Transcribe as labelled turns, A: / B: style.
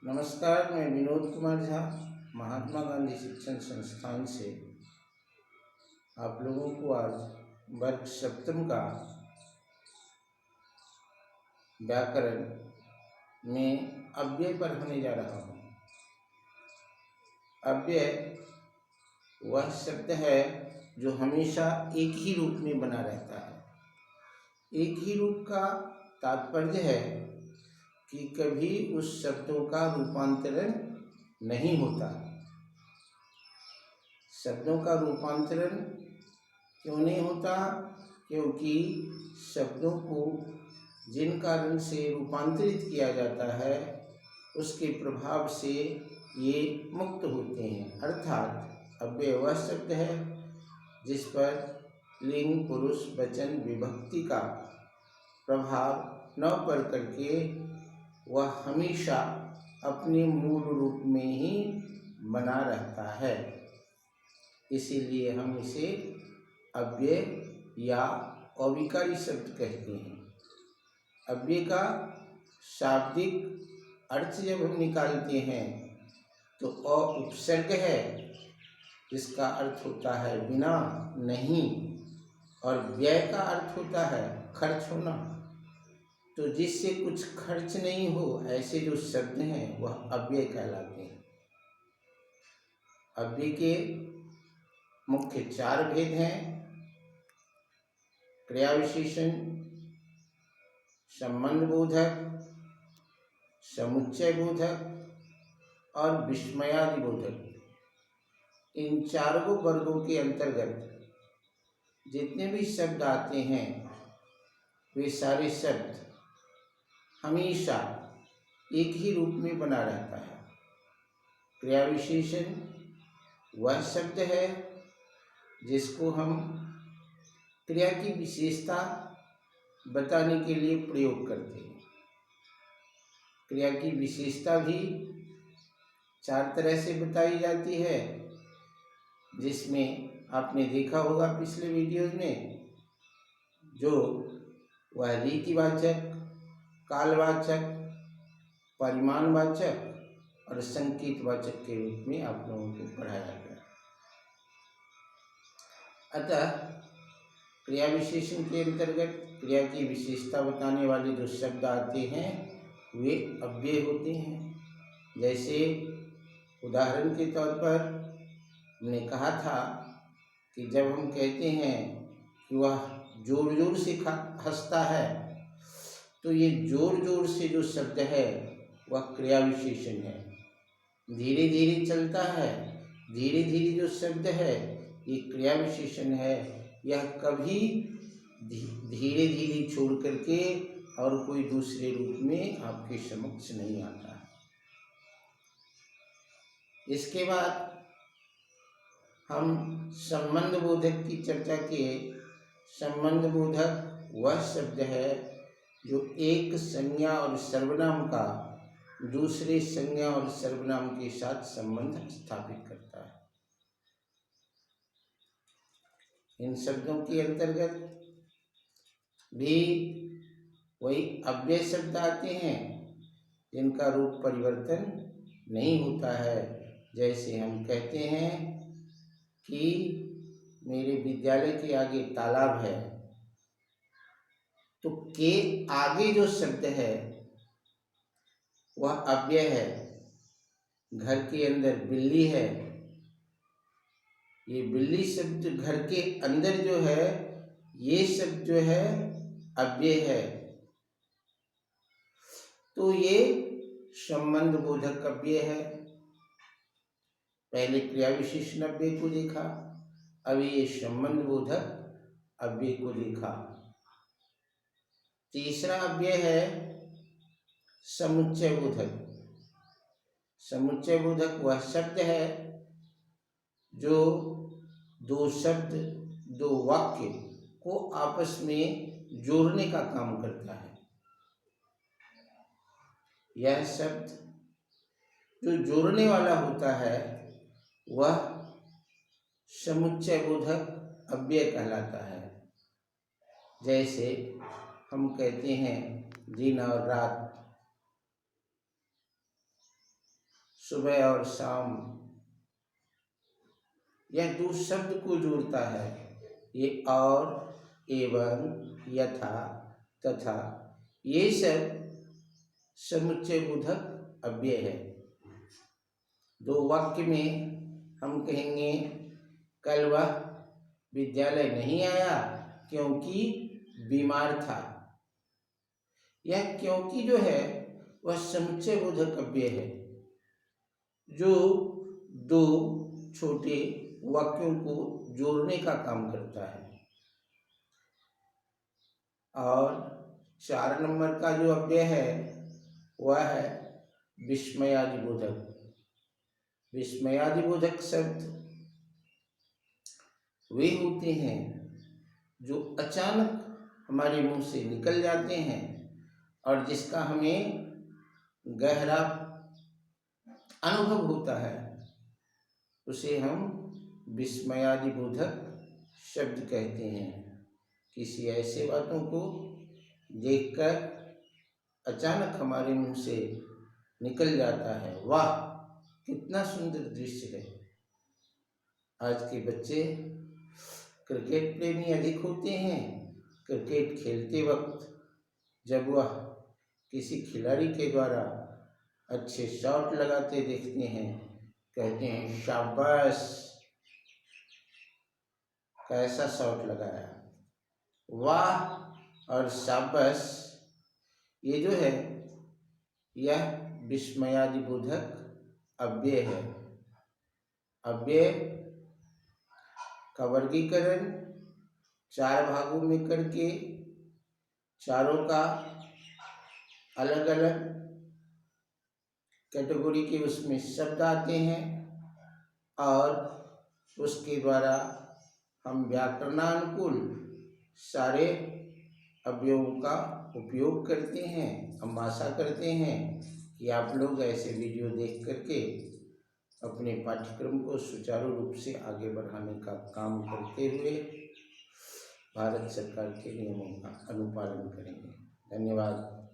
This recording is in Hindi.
A: नमस्कार, मैं विनोद कुमार झा महात्मा गांधी शिक्षण संस्थान से आप लोगों को आज वर्ग सप्तम का व्याकरण में अव्यय पढ़ाने जा रहा हूँ। अव्यय वह शब्द है जो हमेशा एक ही रूप में बना रहता है। एक ही रूप का तात्पर्य है कि कभी उस शब्दों का रूपांतरण नहीं होता। शब्दों का रूपांतरण क्यों नहीं होता? क्योंकि शब्दों को जिन कारण से रूपांतरित किया जाता है उसके प्रभाव से ये मुक्त होते हैं। अर्थात अव्यय वह शब्द है जिस पर लिंग, पुरुष, वचन, विभक्ति का प्रभाव न पड़ करके वह हमेशा अपने मूल रूप में ही बना रहता है। इसीलिए हम इसे अव्यय या अविकारी शब्द कहते हैं। अव्यय का शाब्दिक अर्थ जब हम निकालते हैं तो अ उपसर्ग है, जिसका अर्थ होता है बिना, नहीं, और व्यय का अर्थ होता है खर्च होना। तो जिससे कुछ खर्च नहीं हो ऐसे जो शब्द हैं वह अव्यय कहलाते हैं। अव्यय के मुख्य 4 भेद हैं: क्रिया विशेषण, संबंध बोधक, समुच्चय बोधक और विस्मयादि बोधक। इन 4 वर्गों के अंतर्गत जितने भी शब्द आते हैं वे सारे शब्द हमेशा एक ही रूप में बना रहता है। क्रिया विशेषण वह शब्द है जिसको हम क्रिया की विशेषता बताने के लिए प्रयोग करते हैं। क्रिया की विशेषता भी 4 तरह से बताई जाती है, जिसमें आपने देखा होगा पिछले वीडियोज में, जो वह रीतिवाचक, कालवाचक, परिमाणवाचक और संकेतवाचक के रूप में आप लोगों को पढ़ाया गया। अतः क्रिया विशेषण के अंतर्गत क्रिया की विशेषता बताने वाले जो शब्द आते हैं वे अव्यय होते हैं। जैसे उदाहरण के तौर पर हमने कहा था कि जब हम कहते हैं कि वह जोर जोर से हंसता है, तो ये जोर जोर से जो शब्द है वह क्रिया विशेषण है। धीरे धीरे चलता है, धीरे धीरे जो शब्द है ये क्रिया विशेषण है। यह कभी धीरे धीरे छोड़ करके और कोई दूसरे रूप में आपके समक्ष नहीं आता है। इसके बाद हम संबंध बोधक की चर्चा किए। संबंध बोधक वह शब्द है जो एक संज्ञा और सर्वनाम का दूसरे संज्ञा और सर्वनाम के साथ संबंध स्थापित करता है। इन शब्दों के अंतर्गत भी वही अव्यय शब्द आते हैं जिनका रूप परिवर्तन नहीं होता है। जैसे हम कहते हैं कि मेरे विद्यालय के आगे तालाब है, तो के आगे जो शब्द है वह अव्यय है। घर के अंदर बिल्ली है, ये बिल्ली शब्द घर के अंदर जो है ये शब्द जो है अव्यय है। तो ये संबंध बोधक अव्यय है। पहले क्रिया विशेषण अव्यय को देखा, अभी ये संबंध बोधक अव्यय को देखा। तीसरा अव्यय है समुच्चय बोधक। समुच्चय बोधक वह शब्द है जो 2 शब्द, 2 वाक्य को आपस में जोड़ने का काम करता है। यह शब्द जो जोड़ने वाला होता है वह समुच्चय बोधक अव्यय कहलाता है। जैसे हम कहते हैं दिन और रात, सुबह और शाम, यह दो शब्द को जोड़ता है। ये और, एवं, यथा, तथा, ये सब समुच्चय बोधक अव्यय है। दो वाक्य में हम कहेंगे कल वह विद्यालय नहीं आया क्योंकि बीमार था। यह क्योंकि जो है वह समुच्चय बोधक अव्यय है, जो दो छोटे वाक्यों को जोड़ने का काम करता है। और 4 नंबर का जो अव्यय है वह है विस्मयादिबोधक। विस्मयादिबोधक शब्द वे होते हैं जो अचानक हमारे मुंह से निकल जाते हैं और जिसका हमें गहरा अनुभव होता है, उसे हम विस्मयादिबोधक शब्द कहते हैं। किसी ऐसे बातों को देखकर अचानक हमारे मुंह से निकल जाता है, वाह कितना सुंदर दृश्य है। आज के बच्चे क्रिकेट प्रेमी अधिक होते हैं। क्रिकेट खेलते वक्त जब वह किसी खिलाड़ी के द्वारा अच्छे शॉट लगाते देखते हैं, कहते हैं शाबाश, कैसा शॉट लगाया, वाह और शाबाश। ये जो है यह विस्मयादिबोधक अव्यय है। अव्यय का वर्गीकरण 4 भागों में करके चारों का अलग अलग कैटेगरी के उसमें शब्द आते हैं और उसके द्वारा हम व्याकरणानुकूल सारे अवयवों का उपयोग करते हैं। हम आशा करते हैं कि आप लोग ऐसे वीडियो देख करके अपने पाठ्यक्रम को सुचारू रूप से आगे बढ़ाने का काम करते हुए भारत सरकार के नियमों का अनुपालन करेंगे। धन्यवाद।